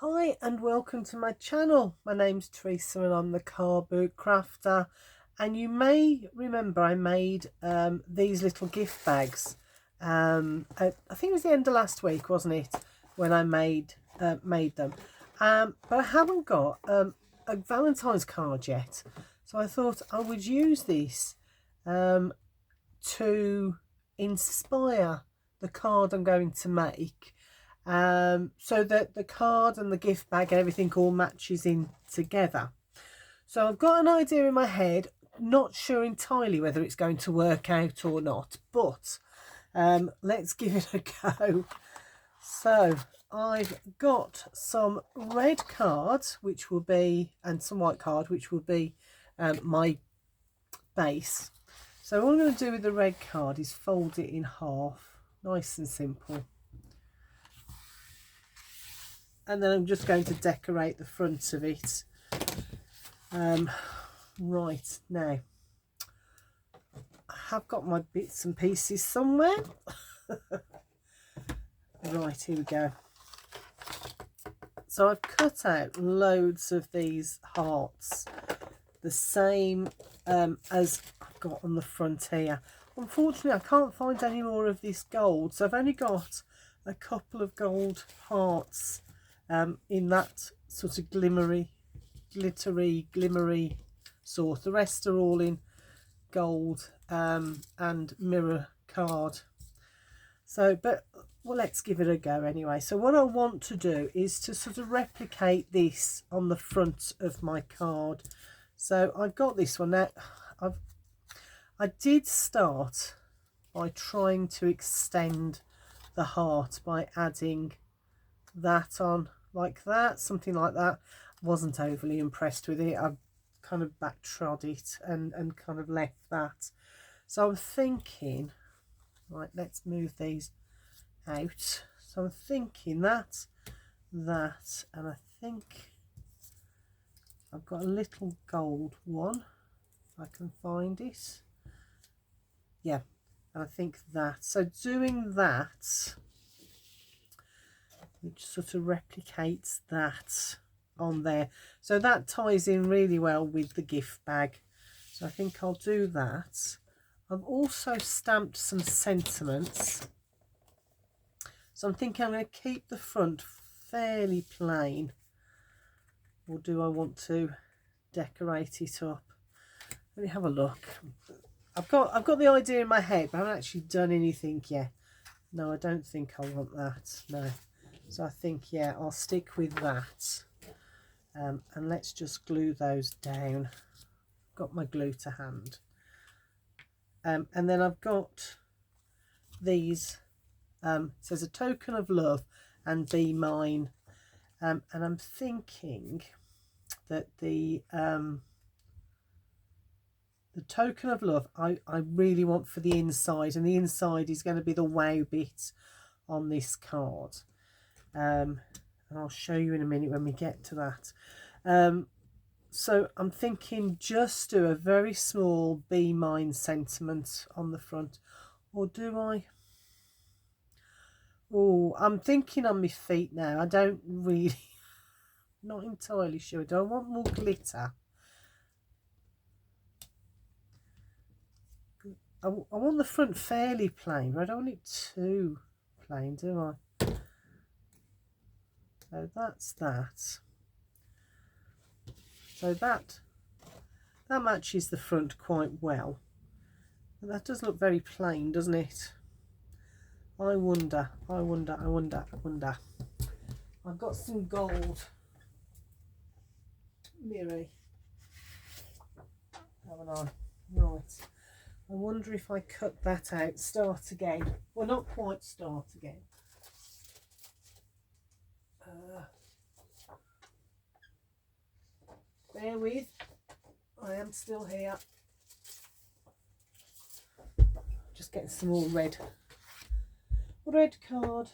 Hi and welcome to my channel. My name's Teresa and I'm the cardboard crafter, and you may remember I made these little gift bags. I think it was the end of last week, wasn't it, when I made them. But I haven't got a Valentine's card yet, so I thought I would use this to inspire the card I'm going to make, so that the card and the gift bag and everything all matches in together. So I've got an idea in my head, not sure entirely whether it's going to work out or not, but let's give it a go. So I've got some red cards, which will be, and some white card, which will be my base. So all I'm going to do with the red card is fold it in half, nice and simple. And then I'm just going to decorate the front of it. Right, now I have got my bits and pieces somewhere. Right, here we go. So I've cut out loads of these hearts, the same as I've got on the front here. Unfortunately, I can't find any more of this gold, so I've only got a couple of gold hearts in that sort of glittery sort. The rest are all in gold and mirror card. So, but well, let's give it a go anyway. So what I want to do is to sort of replicate this on the front of my card. So I've got this one now. I did start by trying to extend the heart by adding that on like that, something like that. Wasn't overly impressed with it. I kind of backtrod it and kind of left that. So I'm thinking, right, let's move these out. So I'm thinking that, and I think I've got a little gold one, if I can find it. Yeah, and I think that. So doing that, which sort of replicates that on there, so that ties in really well with the gift bag. So I think I'll do that. I've also stamped some sentiments, so I'm thinking I'm going to keep the front fairly plain, or do I want to decorate it up? Let me have a look. I've got the idea in my head, but I haven't actually done anything yet. No, I don't think I want that. No. So I think, yeah, I'll stick with that. And let's just glue those down. Got my glue to hand. And then I've got these. It says a token of love and be mine. And I'm thinking that the token of love I really want for the inside, and the inside is going to be the wow bit on this card. And I'll show you in a minute when we get to that. So I'm thinking just do a very small be mine sentiment on the front, or do I? Oh, I'm thinking on my feet now. I don't really, not entirely sure. Do I want more glitter? I want the front fairly plain, but I don't want it too plain, do I? So that's that. So that matches the front quite well. But that does look very plain, doesn't it? I wonder. I've got some gold mirror, haven't I? Right. I wonder if I cut that out, start again. Well, not quite start again. Bear with, I am still here. Just getting some more red card.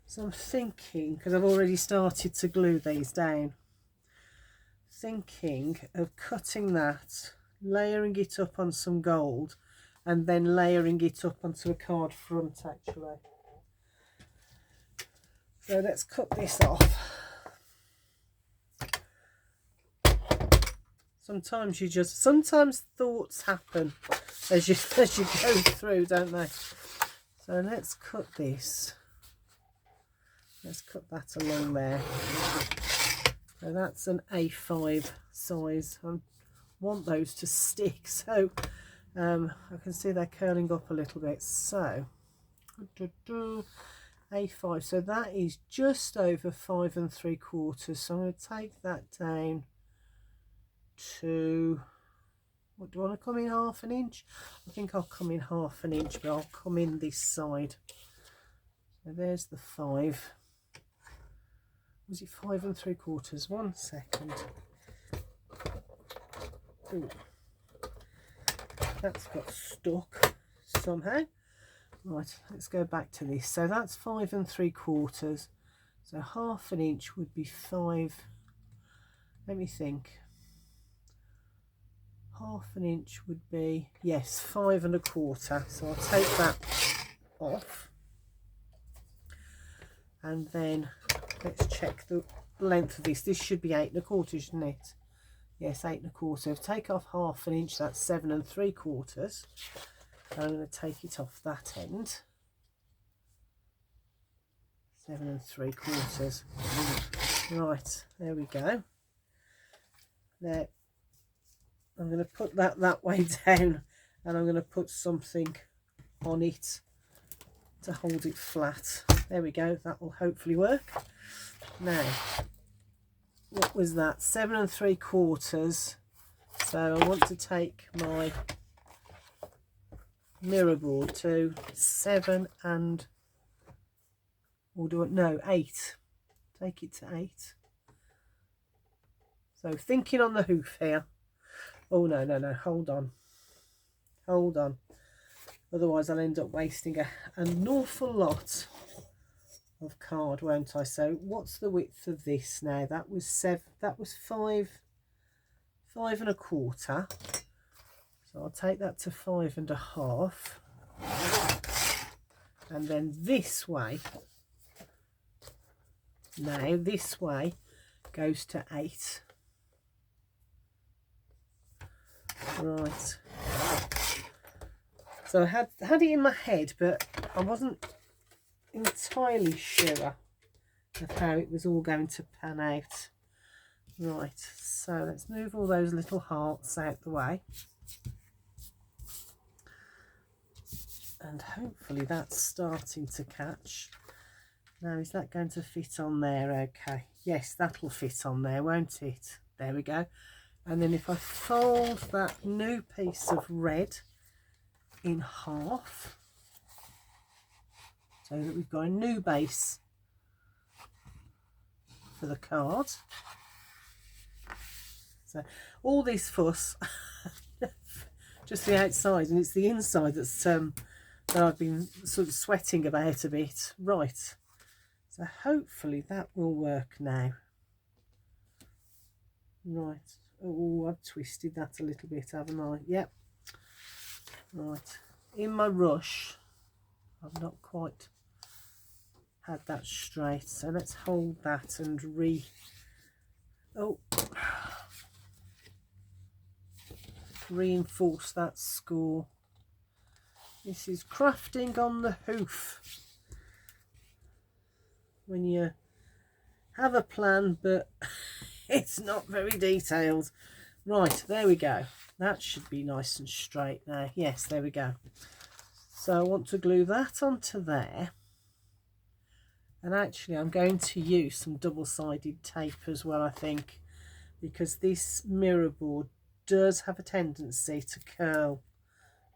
So I'm thinking, because I've already started to glue these down, thinking of cutting that, layering it up on some gold, and then layering it up onto a card front actually. So let's cut this off. Sometimes thoughts happen as you go through, don't they? So let's cut this. Let's cut that along there. So that's an A5 size. I want those to stick, so I can see they're curling up a little bit. So A5, so that is just over 5 3/4. So I'm going to take that down to, what do I want to come in, 1/2 inch? I think I'll come in 1/2 inch, but I'll come in this side. So there's the 5. Was it 5 3/4? 1 second. Ooh. That's got stuck somehow. Right, let's go back to this. So that's 5 3/4. So 1/2 inch would be 5. Let me think. 1/2 inch would be, yes, 5 1/4. So I'll take that off. And then let's check the length of this. This should be 8 1/4, shouldn't it? Yes, 8 1/4. If I take off 1/2 inch, that's 7 3/4. I'm going to take it off that end. 7 3/4. Right, there we go. Now I'm going to put that way down, and I'm going to put something on it to hold it flat. There we go. That will hopefully work. Now, what was that? 7 3/4. So I want to take my mirror board to 7 and, or do it, no, 8. Take it to 8. So thinking on the hoof here. Oh no, hold on, otherwise I'll end up wasting an awful lot of card, won't I? So what's the width of this now? That was 5 1/4. So I'll take that to 5 1/2, and then this way, now this way goes to 8. Right, so I had it in my head, but I wasn't entirely sure of how it was all going to pan out. Right, so let's move all those little hearts out the way, and hopefully that's starting to catch. Now, is that going to fit on there? Okay, yes, that'll fit on there, won't it? There we go. And then if I fold that new piece of red in half, so that we've got a new base for the card. So all this fuss, just the outside, and it's the inside that's that I've been sort of sweating about a bit. Right, so hopefully that will work now. Right. Oh, I've twisted that a little bit, haven't I? Yep. Right. In my rush, I've not quite had that straight. So let's hold that and reinforce that score. This is crafting on the hoof. When you have a plan, but it's not very detailed. Right, there we go. That should be nice and straight now. Yes, there we go. So I want to glue that onto there. And actually I'm going to use some double-sided tape as well, I think, because this mirror board does have a tendency to curl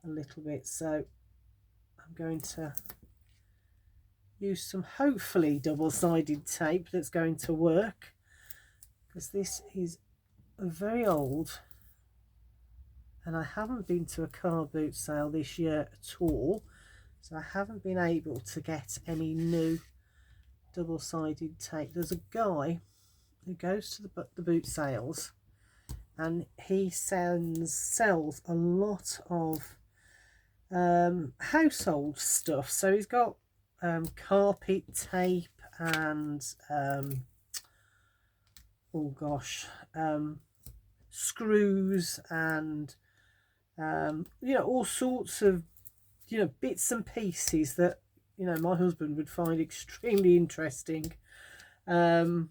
a little bit. So I'm going to use some hopefully double-sided tape that's going to work, because this is very old and I haven't been to a car boot sale this year at all, so I haven't been able to get any new double-sided tape. There's a guy who goes to the boot sales, and he sells a lot of household stuff. So he's got carpet tape and oh gosh, screws and you know, all sorts of, you know, bits and pieces that, you know, my husband would find extremely interesting. But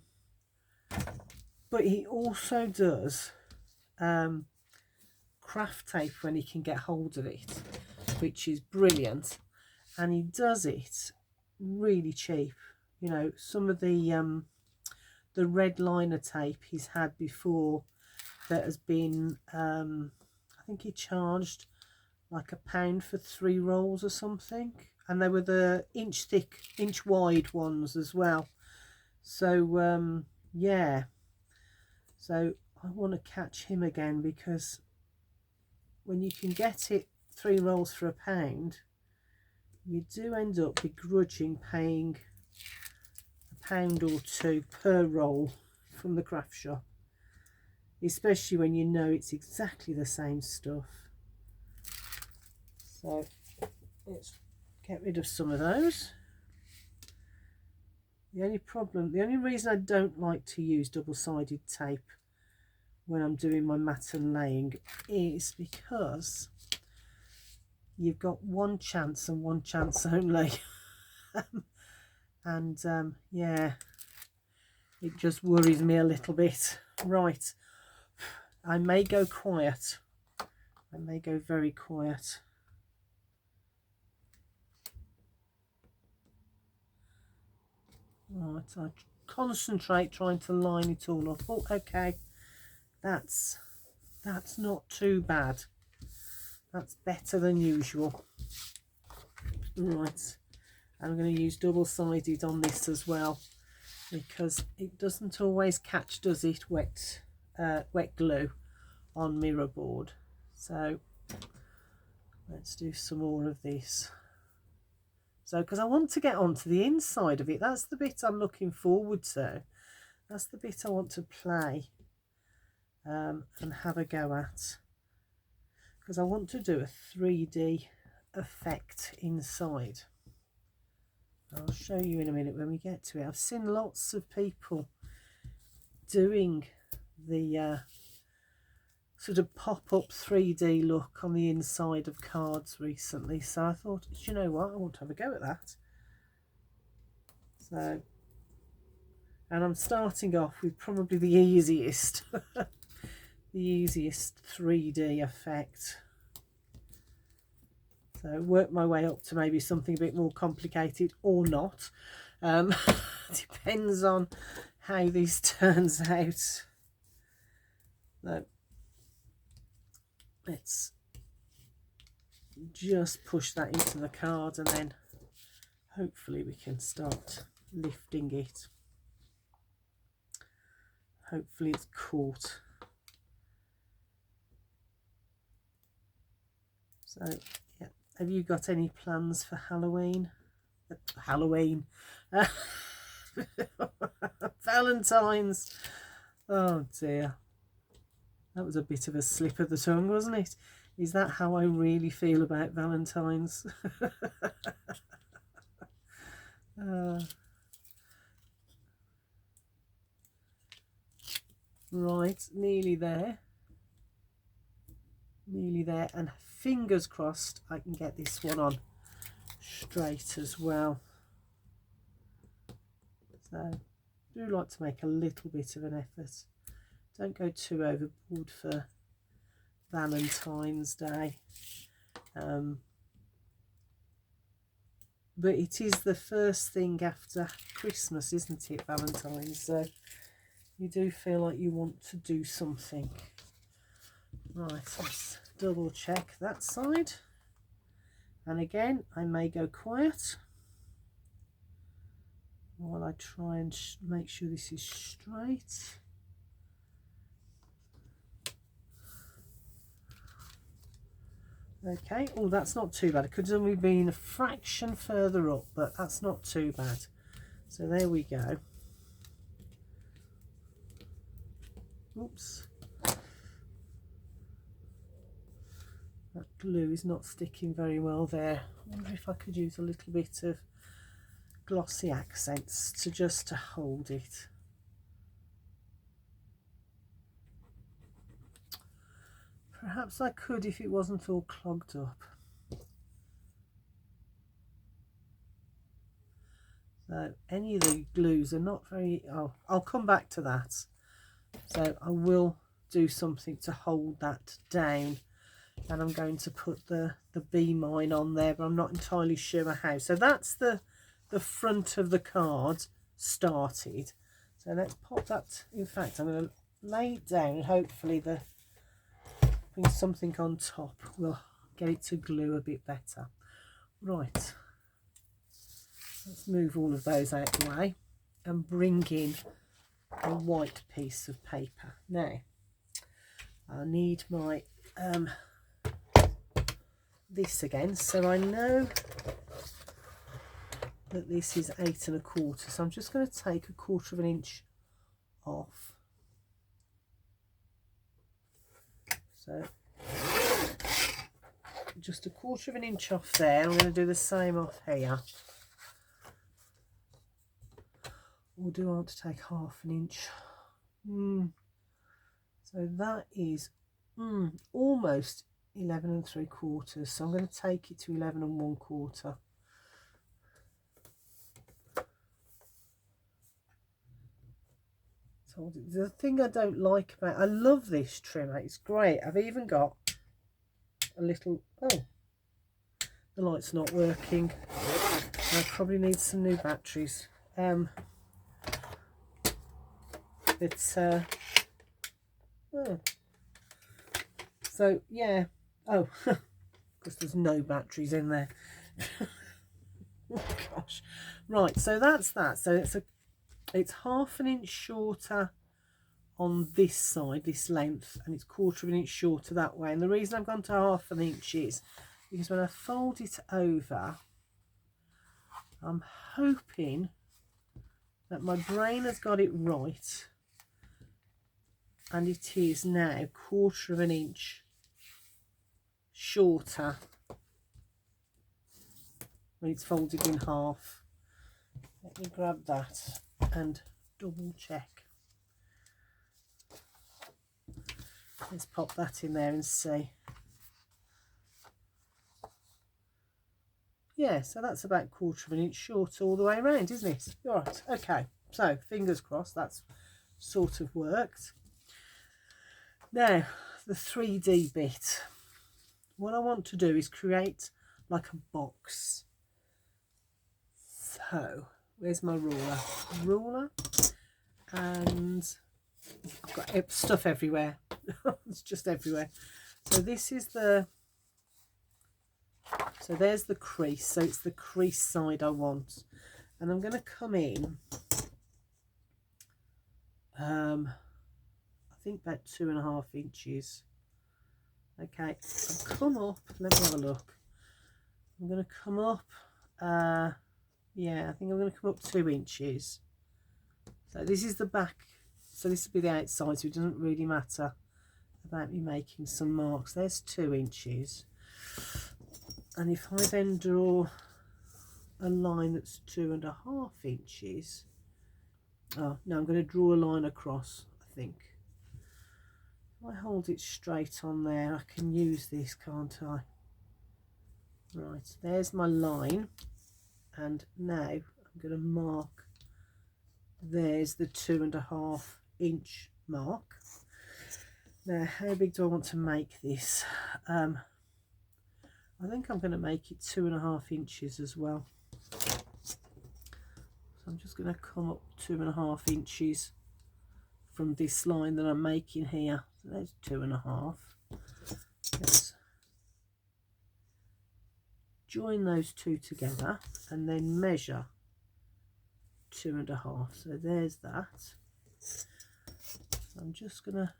he also does craft tape when he can get hold of it, which is brilliant, and he does it really cheap. You know, some of the red liner tape he's had before that has been I think he charged like £1 for 3 rolls or something, and they were the inch thick, inch wide ones as well. So yeah, so I want to catch him again, because when you can get it 3 rolls for £1, you do end up begrudging paying £1 or 2 per roll from the craft shop, especially when you know it's exactly the same stuff. So let's get rid of some of those. The only reason I don't like to use double-sided tape when I'm doing my mat and laying is because you've got one chance and one chance only. And yeah, it just worries me a little bit. Right, I may go quiet. I may go very quiet. Right, I concentrate trying to line it all up. Oh, okay, that's not too bad. That's better than usual. Right, I'm going to use double-sided on this as well, because it doesn't always catch, does it, wet glue on mirror board. So let's do some more of this. So, because I want to get onto the inside of it, that's the bit I'm looking forward to. That's the bit I want to play and have a go at, because I want to do a 3D effect inside. I'll show you in a minute when we get to it. I've seen lots of people doing the sort of pop-up 3D look on the inside of cards recently, so I thought, you know what, I want to have a go at that. So, and I'm starting off with probably the easiest the easiest 3D effect. So work my way up to maybe something a bit more complicated, or not. Depends on how this turns out. So let's just push that into the card, and then hopefully we can start lifting it. Hopefully it's caught. So yeah, have you got any plans for Halloween? Valentine's. Oh dear, that was a bit of a slip of the tongue, wasn't it? Is that how I really feel about Valentine's? Right, nearly there, and fingers crossed I can get this one on straight as well. So I do like to make a little bit of an effort. Don't go too overboard for Valentine's Day. But it is the first thing after Christmas, isn't it, Valentine's? So you do feel like you want to do something. Right, let's double check that side. And again, I may go quiet while I try and make sure this is straight. Okay, oh, that's not too bad. It could have only been a fraction further up, but that's not too bad. So there we go. Oops. That glue is not sticking very well there. I wonder if I could use a little bit of glossy accents to hold it. Perhaps I could if it wasn't all clogged up. So any of the glues are not very, I'll come back to that. So I will do something to hold that down, and I'm going to put the bee mine on there, but I'm not entirely sure how. So that's the front of the card started. So let's pop that. In fact, I'm going to lay it down, and hopefully putting something on top will get it to glue a bit better. Right, let's move all of those out of the way and bring in a white piece of paper. Now I need my this again, so I know that this is 8 1/4, so I'm just going to take 1/4 of an inch off. So just 1/4 of an inch off there. I'm going to do the same off here. Or do I want to take 1/2 an inch? So that is almost 11 3/4. So I'm going to take it to 11 1/4. So the thing I don't like about, I love this trimmer, it's great. I've even got a little, the light's not working. I probably need some new batteries. So yeah, because there's no batteries in there. Oh gosh. Right, so that's that. So it's 1/2 an inch shorter on this side, this length, and it's 1/4 of an inch shorter that way. And the reason I've gone to 1/2 an inch is because when I fold it over, I'm hoping that my brain has got it right, and it is now 1/4 of an inch shorter when it's folded in half. Let me grab that and double check. Let's pop that in there and see. Yeah, so that's about 1/4 of an inch short all the way around, isn't it? All right, okay, so fingers crossed that's sort of worked. Now the 3D bit, what I want to do is create like a box. So where's my ruler? And I've got stuff everywhere. It's just everywhere. So this is so there's the crease, so it's the crease side I want, and I'm going to come in I think about 2.5 inches. Okay, I'll come up, let me have a look. I'm going to come up yeah, I think I'm going to come up 2 inches. So this is the back, so this will be the outside, so it doesn't really matter about me making some marks. There's 2 inches. And if I then draw a line that's 2.5 inches, oh no, I'm going to draw a line across, I think. If I hold it straight on there, I can use this, can't I? Right, there's my line, and now I'm going to mark, there's the 2.5 inch mark. Now how big do I want to make this? I think I'm going to make it 2.5 inches as well. So I'm just going to come up 2.5 inches from this line that I'm making here. So there's 2.5. Let's join those two together and then measure 2.5. So there's that. So I'm just going to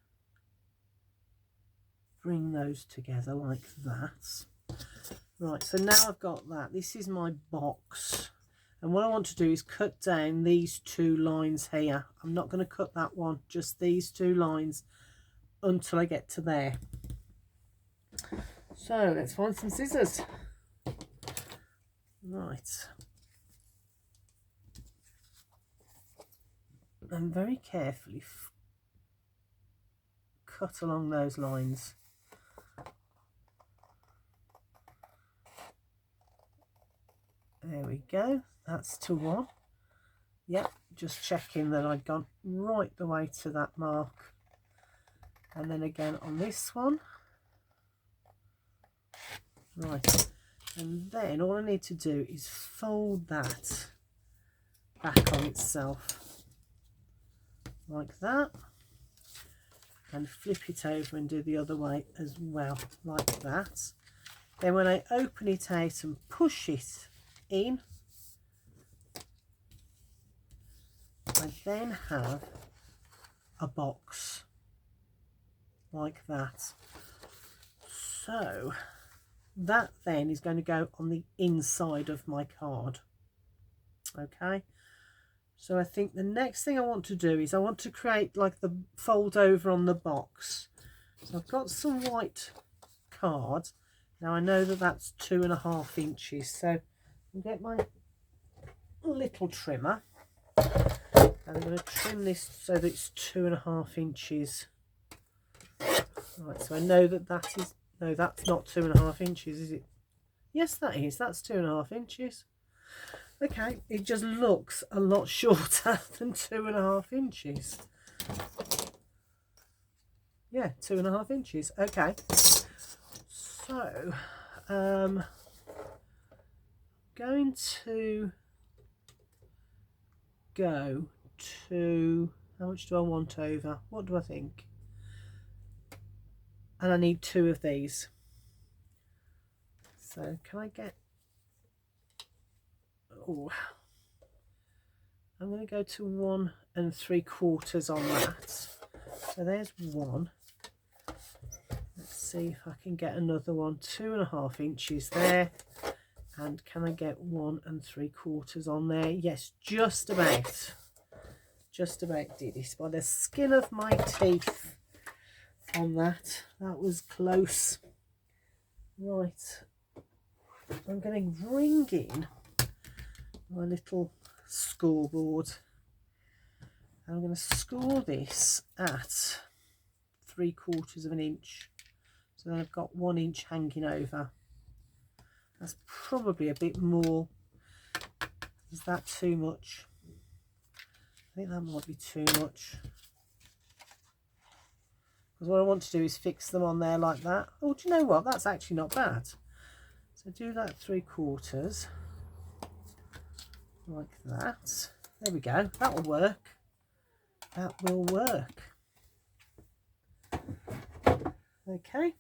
bring those together like that. Right, so now I've got that. This is my box, and what I want to do is cut down these 2 lines here. I'm not going to cut that one, just these 2 lines until I get to there. So let's find some scissors. Right, and very carefully cut along those lines. There we go, that's to 1. Yep, just checking that I'd gone right the way to that mark. And then again on this one. Right, and then all I need to do is fold that back on itself like that, and flip it over and do the other way as well, like that. Then when I open it out and push it in, I then have a box like that. So that then is going to go on the inside of my card. Okay, so I think the next thing I want to do is I want to create like the fold over on the box. So I've got some white card. Now I know that that's 2.5 inches, so I'll get my little trimmer and I'm going to trim this so that it's 2.5 inches. Right, so I know that that is, no, that's not 2.5 inches, is it? Yes, that is, that's 2.5 inches. Okay, it just looks a lot shorter than 2.5 inches. Yeah, 2.5 inches. Okay, so going to go to, how much do I want over? What do I think? And I need 2 of these. So can I get, oh, I'm going to go to 1 3/4 on that. So there's 1. Let's see if I can get another one. 2.5 inches there. And can I get 1 3/4 on there? Yes, just about. Just about did it by the skin of my teeth on that. That was close. Right. I'm going to bring in my little scoreboard. I'm going to score this at 3/4 inch. So then I've got 1 inch hanging over. That's probably a bit more. Is that too much? I think that might be too much. Because what I want to do is fix them on there like that. Oh, do you know what? That's actually not bad. So do that 3/4 like that. There we go. That will work. That will work. Okay.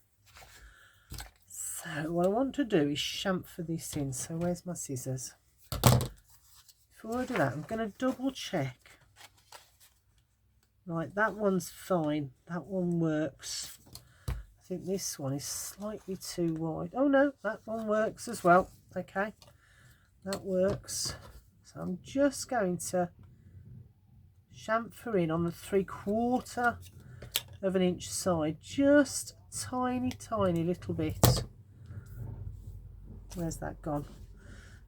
So what I want to do is chamfer this in. So where's my scissors? Before I do that, I'm going to double check. Right, that one's fine. That one works. I think this one is slightly too wide. Oh no, that one works as well. Okay, that works. So I'm just going to chamfer in on the 3/4 inch side, just tiny little bit. Where's that gone?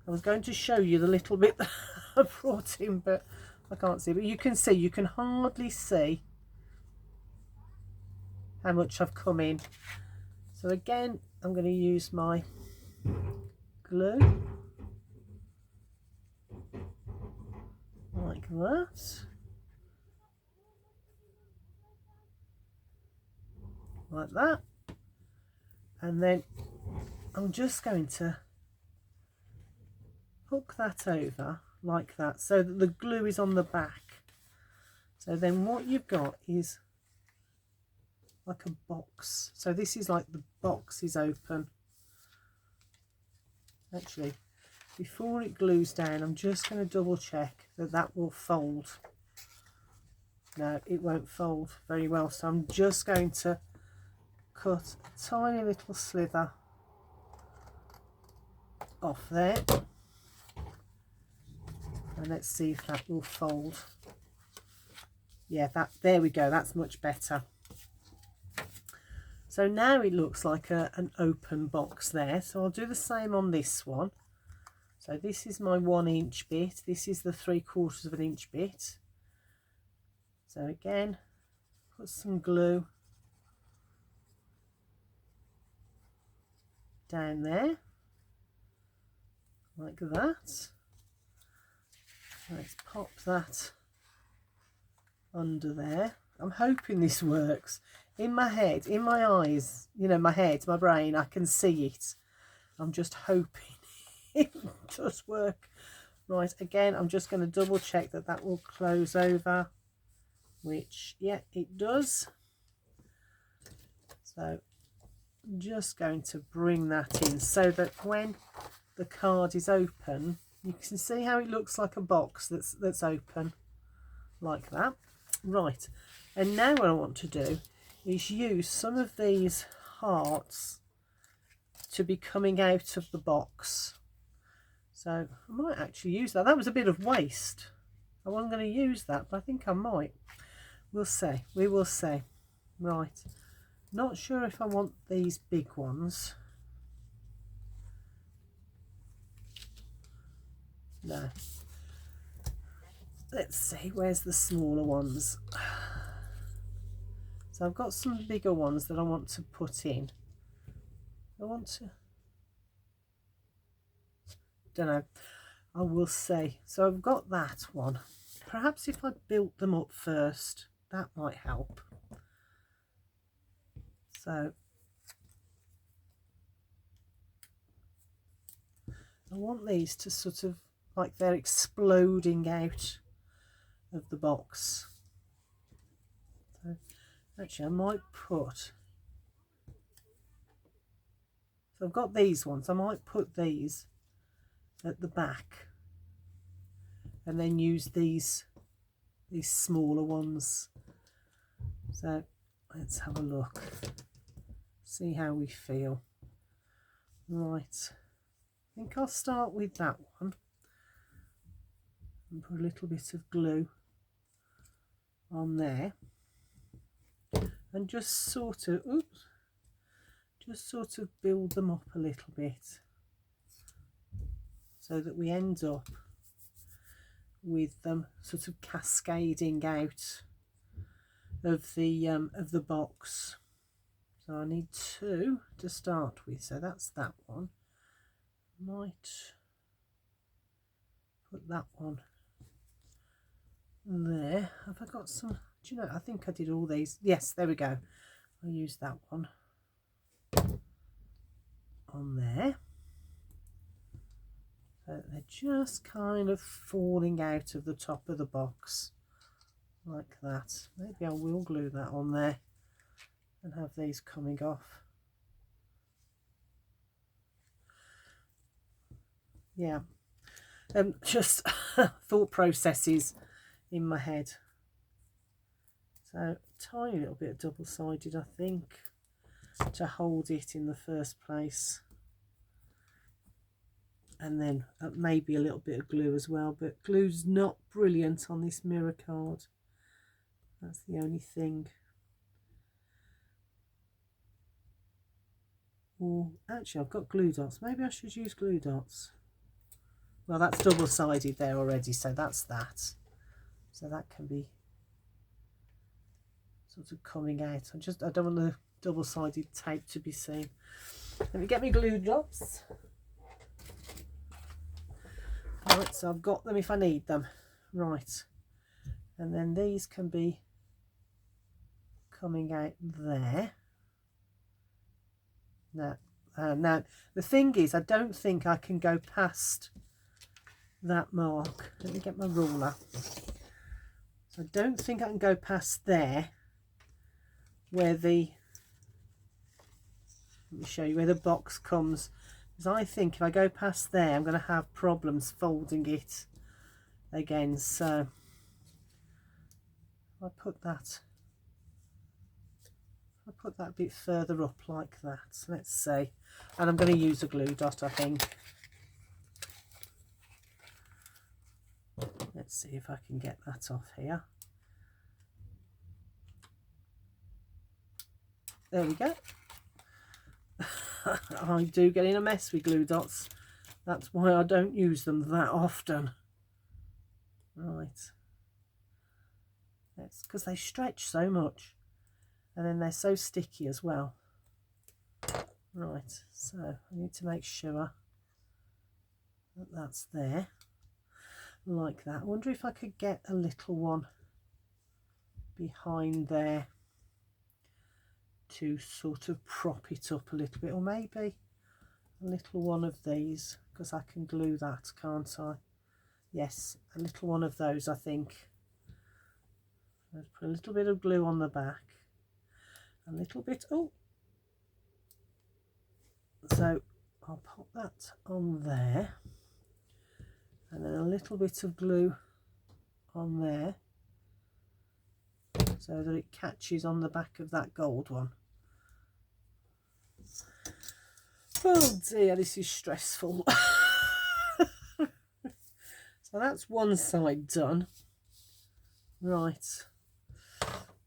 I was going to show you the little bit that I brought in, but I can't see. But you can see, you can hardly see how much I've come in. So again, I'm going to use my glue like that. Like that. And then I'm just going to hook that over like that so that the glue is on the back. So then what you've got is like a box. So this is like the box is open. Actually, before it glues down, I'm just going to double check that that will fold. No, it won't fold very well. So I'm just going to cut a tiny little slither off there. And let's see if that will fold. Yeah, that, there we go, that's much better. So now it looks like an open box there. So I'll do the same on this one. So this is my 1 inch bit, this is the 3/4 inch bit. So again, put some glue down there like that. Let's pop that under there. I'm hoping this works. In my head, in my eyes, you know, my head, my brain, I can see it. I'm just hoping it does work. Right, again, I'm just going to double check that that will close over, which, yeah, it does. So I'm just going to bring that in so that when the card is open, you can see how it looks like a box that's open, like that. Right, and now what I want to do is use some of these hearts to be coming out of the box. So I might actually use that. That was a bit of waste. I wasn't going to use that, but I think I might. We'll see. We will see. Right. Not sure if I want these big ones. No. Let's see. Where's the smaller ones? So I've got some bigger ones that I want to put in. I want to... don't know. I will see. So I've got that one. Perhaps if I built them up first, that might help. So I want these to sort of like they're exploding out of the box. So actually I might put, so I've got these ones, I might put these at the back and then use these smaller ones. So let's have a look, see how we feel. Right, I think I'll start with that one and put a little bit of glue on there and just sort of, oops, just sort of build them up a little bit so that we end up with them sort of cascading out of the box. So I need two to start with, so that's that one. Might put that one there. Have I got some, do you know, I think I did all these. Yes, there we go. I'll use that one on there. So they're just kind of falling out of the top of the box like that. Maybe I will glue that on there and have these coming off. Yeah, just thought processes in my head. So tiny little bit of double-sided, I think, to hold it in the first place, and then maybe a little bit of glue as well, but glue's not brilliant on this mirror card. That's the only thing. Or actually I've got glue dots, maybe I should use glue dots. Well, that's double-sided there already, so that's that. So that can be sort of coming out. I don't want the double-sided tape to be seen. Let me get my glue dots. Right, so I've got them if I need them. Right, and then these can be coming out there. Now the thing is, I don't think I can go past that mark. Let me get my ruler. So I don't think I can go past there where the, let me show you where the box comes, because I think if I go past there I'm going to have problems folding it again. So I put that a bit further up like that. Let's see, and I'm going to use a glue dot, I think. Let's see if I can get that off here. There we go. I do get in a mess with glue dots. That's why I don't use them that often. Right. Let's because they stretch so much, and then they're so sticky as well. Right, so I need to make sure that that's there like that. I wonder if I could get a little one behind there to sort of prop it up a little bit, or maybe a little one of these, because I can glue that, can't I? Yes, a little one of those, I think. Let's put a little bit of glue on the back, a little bit, oh, so I'll pop that on there, and then a little bit of glue on there so that it catches on the back of that gold one. Oh dear, this is stressful. So that's one side done. Right.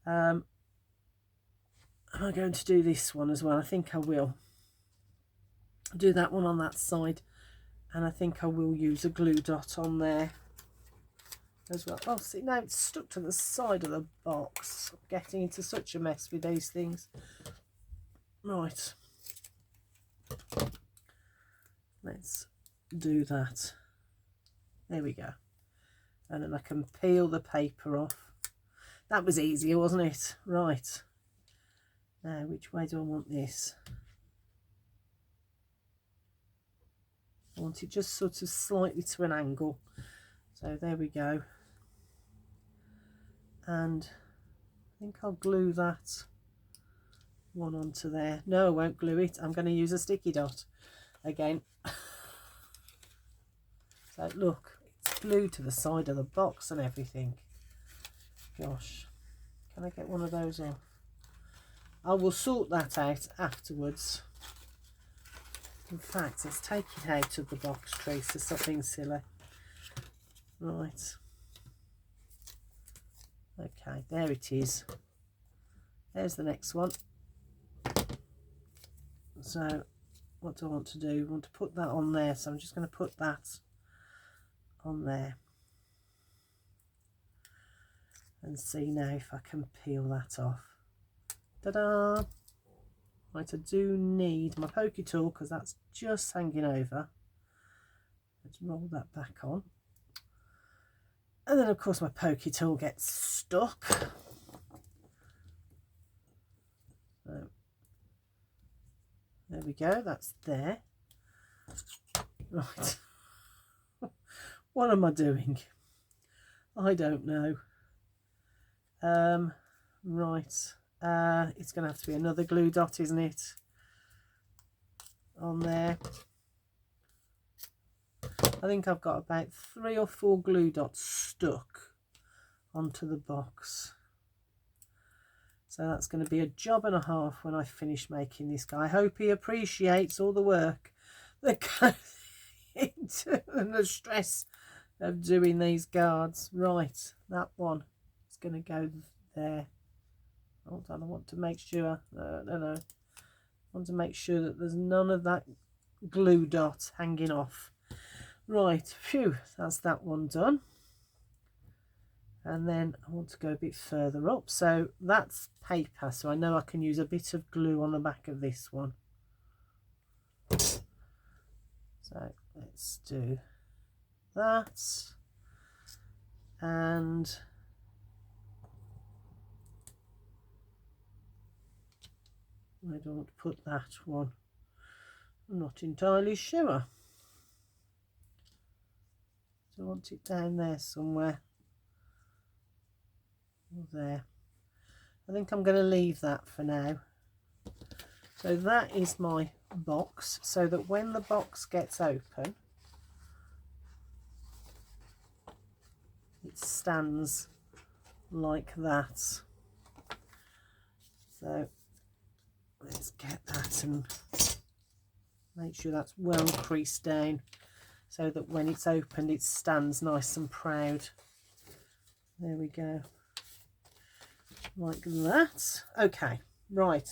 Am I going to do this one as well? I think I will do that one on that side, and I think I will use a glue dot on there as well. Oh, see, now it's stuck to the side of the box. I'm getting into such a mess with these things. Right. Let's do that. There we go. And then I can peel the paper off. That was easier, wasn't it? Right. Now, which way do I want this? I want it just sort of slightly to an angle. So there we go. And I think I'll glue that one onto there. No, I won't glue it. I'm going to use a sticky dot again. So look, it's glued to the side of the box and everything. Gosh, can I get one of those off? I will sort that out afterwards. In fact, let's take it out of the box tree so something silly. Right. Okay, there it is. There's the next one. So what do I want to do? I want to put that on there, so I'm just going to put that on there and see now if I can peel that off. Ta-da! Right, I do need my pokey tool because that's just hanging over. Let's roll that back on. And then of course my pokey tool gets stuck. So there we go, that's there. Right. What am I doing? I don't know. Right. It's going to have to be another glue dot, isn't it? On there. I think I've got about 3 or 4 glue dots stuck onto the box. So that's going to be a job and a half when I finish making this guy. I hope he appreciates all the work that goes into and the stress of doing these cards. Right, that one is going to go there. Hold on, I want to make sure, I want to make sure that there's none of that glue dot hanging off. Right, phew, that's that one done. And then I want to go a bit further up. So that's paper, so I know I can use a bit of glue on the back of this one. So let's do that. And I don't want to put that one. I'm not entirely sure. So I want it down there somewhere. Or there. I think I'm going to leave that for now. So that is my box, so that when the box gets open, it stands like that. So let's get that and make sure that's well creased down so that when it's opened it stands nice and proud. There we go, like that. Okay, right,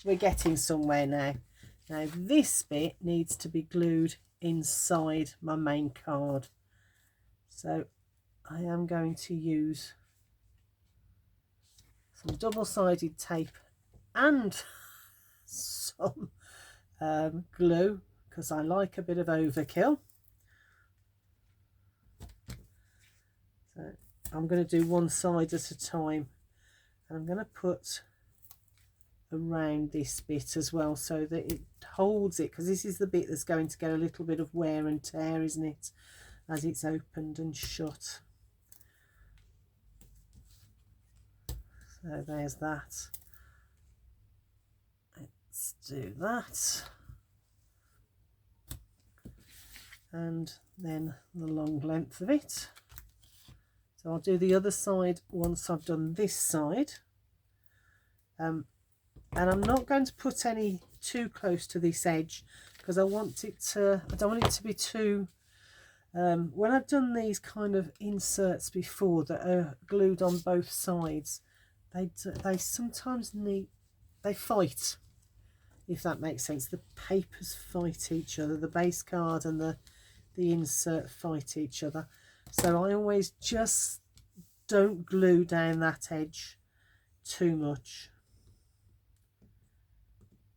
we're getting somewhere now. Now this bit needs to be glued inside my main card, so I am going to use some double-sided tape and some glue, because I like a bit of overkill. So I'm going to do one side at a time, and I'm going to put around this bit as well so that it holds it, because this is the bit that's going to get a little bit of wear and tear, isn't it, as it's opened and shut. So there's that. Let's do that. And then the long length of it. So I'll do the other side once I've done this side. And I'm not going to put any too close to this edge, because I don't want it to be too, when I've done these kind of inserts before that are glued on both sides, they sometimes they fight, if that makes sense. The papers fight each other, the base card and the insert fight each other. So I always just don't glue down that edge too much.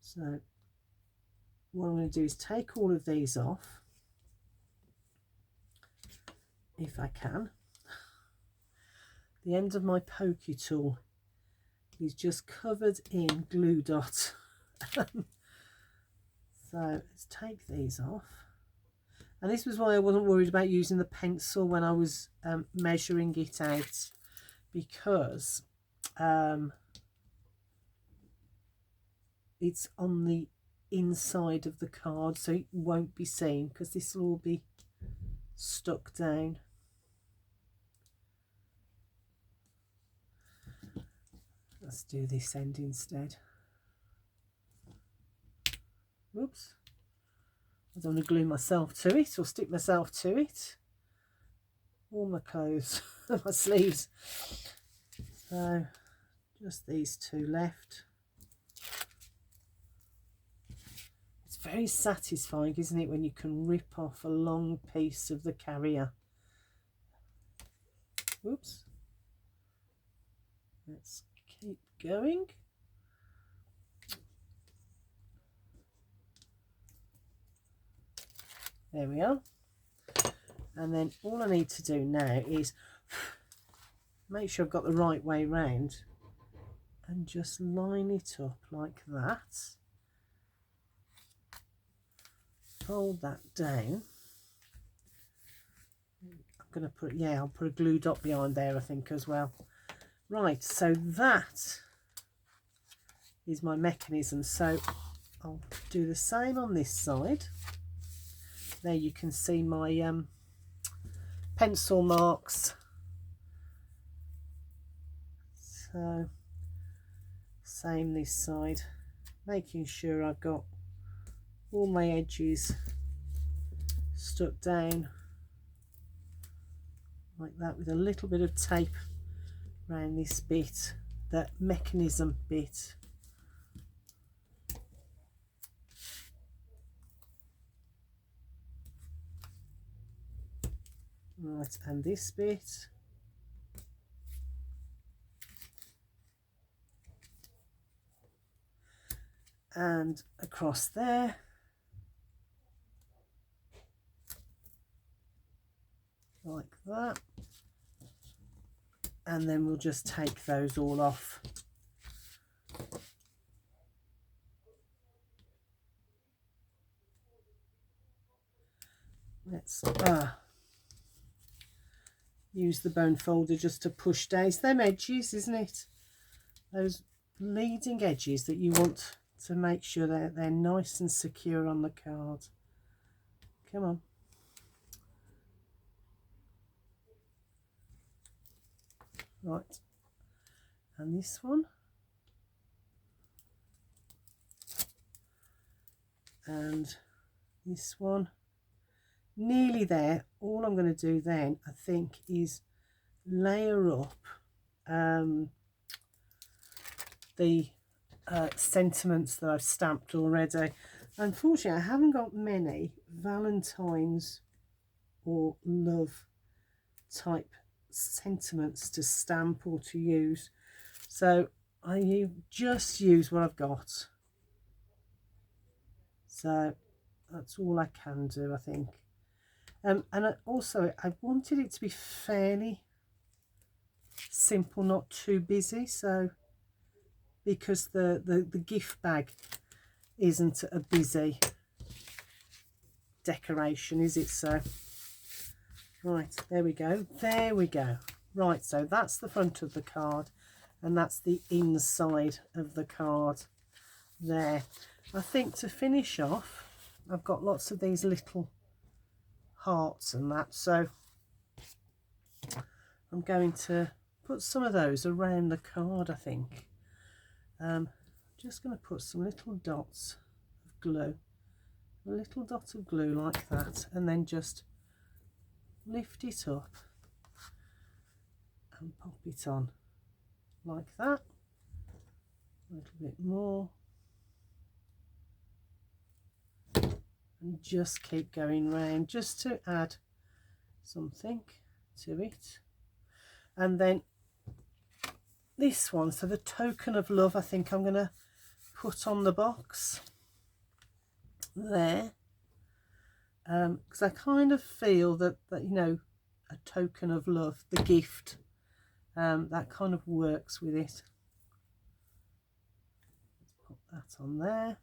So what I'm going to do is take all of these off, if I can. The end of my pokey tool is just covered in glue dot. So let's take these off. And this was why I wasn't worried about using the pencil when I was measuring it out, because it's on the inside of the card, so it won't be seen, because this will all be stuck down. Let's do this end instead. Oops. I don't want to glue myself to it or stick myself to it. All my clothes, my sleeves. So just these two left. It's very satisfying, isn't it, when you can rip off a long piece of the carrier. Oops. Let's keep going. There we are. And then all I need to do now is make sure I've got the right way round and just line it up like that. Fold that down. I'm going to put, yeah, I'll put a glue dot behind there, I think, as well. Right, so that is my mechanism. So I'll do the same on this side. There you can see my pencil marks. So same this side, making sure I've got all my edges stuck down like that, with a little bit of tape around this bit, that mechanism bit. Right, and this bit. And across there. Like that. And then we'll just take those all off. Let's use the bone folder just to push down. It's them edges, isn't it? Those leading edges that you want to make sure that they're nice and secure on the card. Come on. Right. And this one. And this one. Nearly there. All I'm going to do then, I think, is layer up the sentiments that I've stamped already. Unfortunately, I haven't got many Valentine's or love type sentiments to stamp or to use, So I just use what I've got. So that's all I can do, I think. And also I wanted it to be fairly simple, not too busy. So because the gift bag isn't a busy decoration, is it? So right, there we go, there we go. Right, so that's the front of the card, and that's the inside of the card there. I think to finish off, I've got lots of these little hearts and that, so I'm going to put some of those around the card, I think. Just going to put some little dots of glue, a little dot of glue like that, and then just lift it up and pop it on like that. A little bit more, and just keep going round just to add something to it. And then this one, so the token of love, I think I'm going to put on the box there, because I kind of feel that you know, a token of love, the gift, that kind of works with it. Let's put that on there.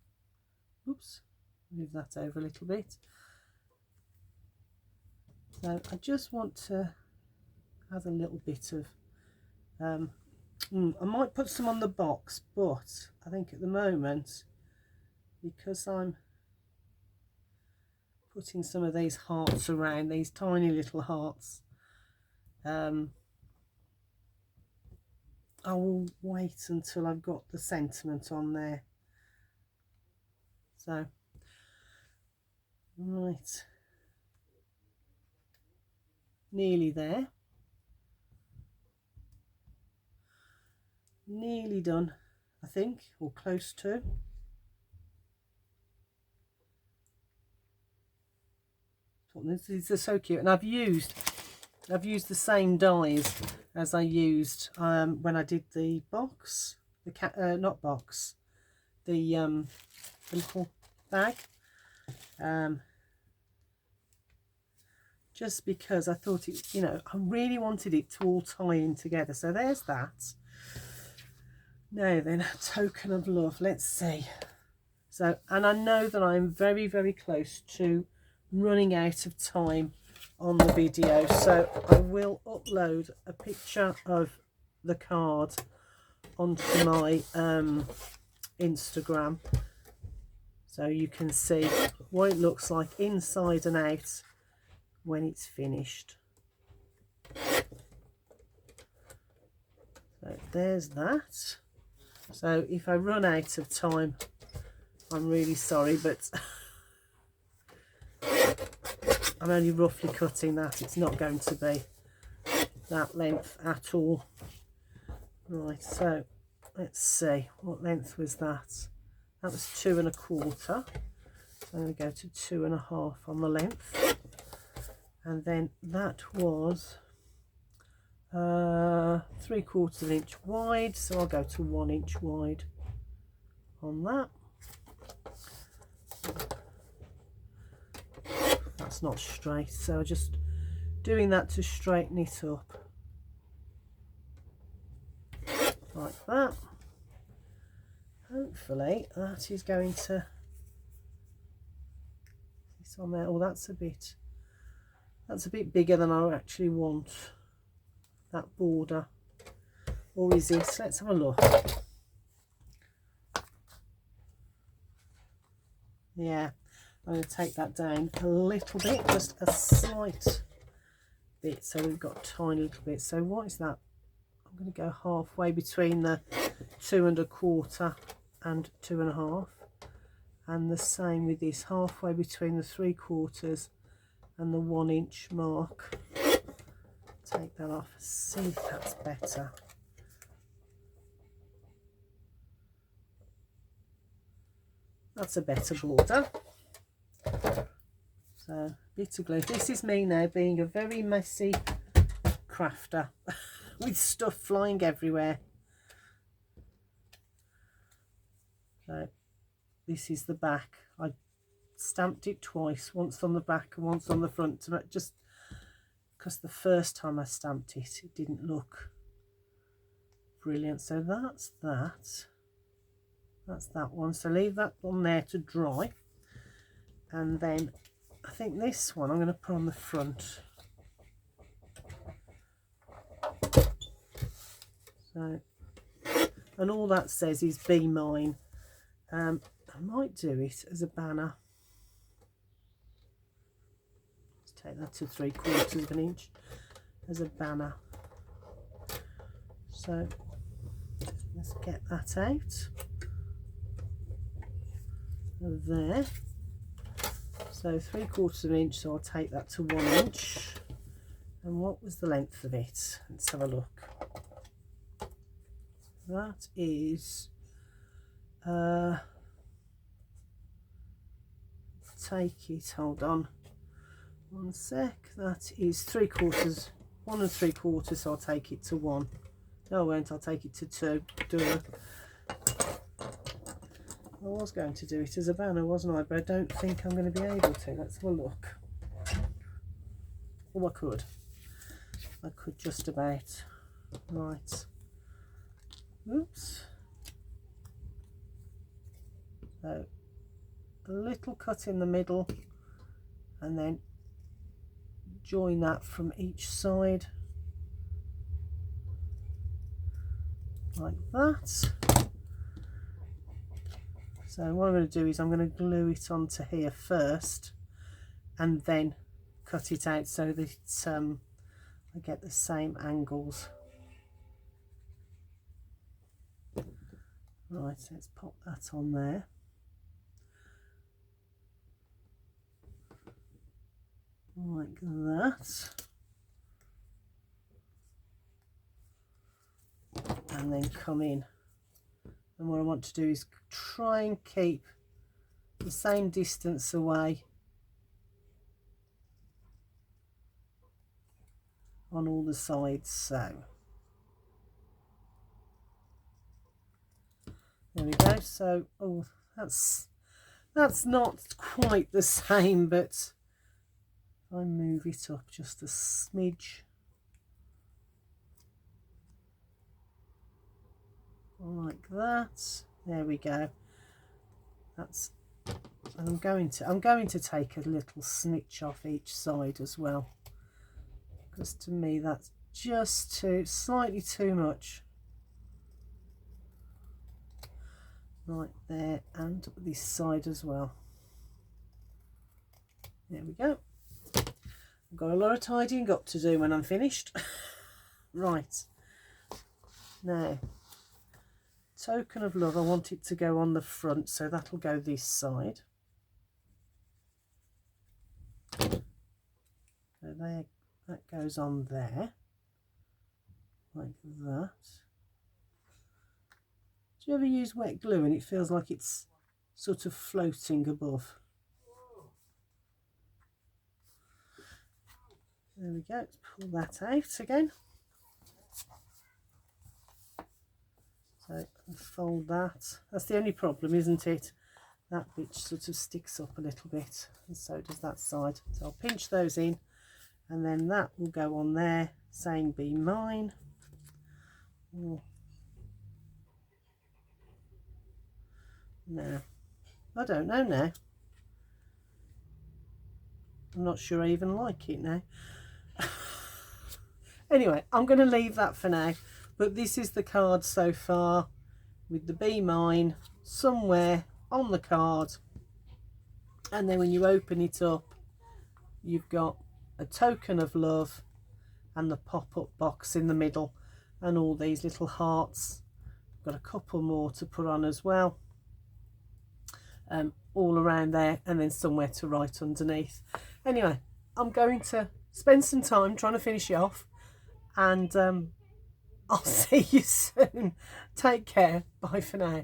Oops, move that over a little bit. So I just want to add a little bit of I might put some on the box, but I think at the moment, because I'm putting some of these hearts around, these tiny little hearts, I will wait until I've got the sentiment on there. So right, nearly there, nearly done, I think, or close to. These are so cute, and I've used the same dies as I used when I did the box, the not box, the little bag, just because I thought it, you know, I really wanted it to all tie in together. So there's that. Now then, a token of love, let's see. So, and I know that I'm very, very close to running out of time on the video, so I will upload a picture of the card onto my Instagram, so you can see what it looks like inside and out when it's finished. So there's that. So if I run out of time, I'm really sorry, but I'm only roughly cutting that. It's not going to be that length at all. Right, so let's see, what length was that? That was 2 1/4. So I'm going to go to 2 1/2 on the length, and then that was 3/4 inch wide, so I'll go to 1 inch wide on that. That's not straight, so just doing that to straighten it up like that. Hopefully that is going to, it's on there. Oh, that's a bit bigger than I actually want, that border. Or is it? Let's have a look. Yeah, I'm going to take that down a little bit, just a slight bit, so we've got a tiny little bit. So what is that? I'm going to go halfway between the 2 1/4 and 2 1/2, and the same with this, halfway between the 3/4 and the 1 inch mark. Take that off, see if that's better. That's a better border. So a bit of glue. This is me now being a very messy crafter with stuff flying everywhere. So this is the back. I stamped it twice, once on the back and once on the front, to just because the first time I stamped it, it didn't look brilliant. So that's that one. So leave that one there to dry, and then I think this one I'm going to put on the front. So, and all that says is "Be Mine." I might do it as a banner. Let's take that to 3/4 of an inch as a banner. So let's get that out of there. So 3/4 of an inch, so I'll take that to 1 inch. And what was the length of it? Let's have a look. That is take it, hold on 1 sec, that is 3/4, 1 3/4, so I'll take it to 1. No, I won't, I'll take it to 2. I was going to do it as a banner, wasn't I? But I don't think I'm going to be able to. Let's have a look. Oh, I could just about. Right. Oops. So a little cut in the middle, and then join that from each side like that. So what I'm going to do is I'm going to glue it onto here first and then cut it out so that I get the same angles. Right, so let's pop that on there. Like that. And then come in. And what I want to do is try and keep the same distance away on all the sides. So there we go. So that's not quite the same, but if I move it up just a smidge, like that, there we go. That's, and I'm going to take a little snitch off each side as well, because to me that's just slightly too much. Right there, and this side as well. There we go. I've got a lot of tidying up to do when I'm finished. Right, now token of love, I want it to go on the front, so that'll go this side. So there, that goes on there like that. Do you ever use wet glue and it feels like it's sort of floating above? There we go. Let's pull that out again. So fold that. That's the only problem, isn't it? That bit sort of sticks up a little bit, and so does that side. So I'll pinch those in, and then that will go on there saying "Be Mine." Oh. No, I don't know now. I'm not sure I even like it now. Anyway, I'm going to leave that for now. But this is the card so far, with the "Be Mine" somewhere on the card. And then when you open it up, you've got a token of love and the pop-up box in the middle, and all these little hearts. I've got a couple more to put on as well. All around there, and then somewhere to write underneath. Anyway, I'm going to spend some time trying to finish it off, and I'll see you soon. Take care. Bye for now.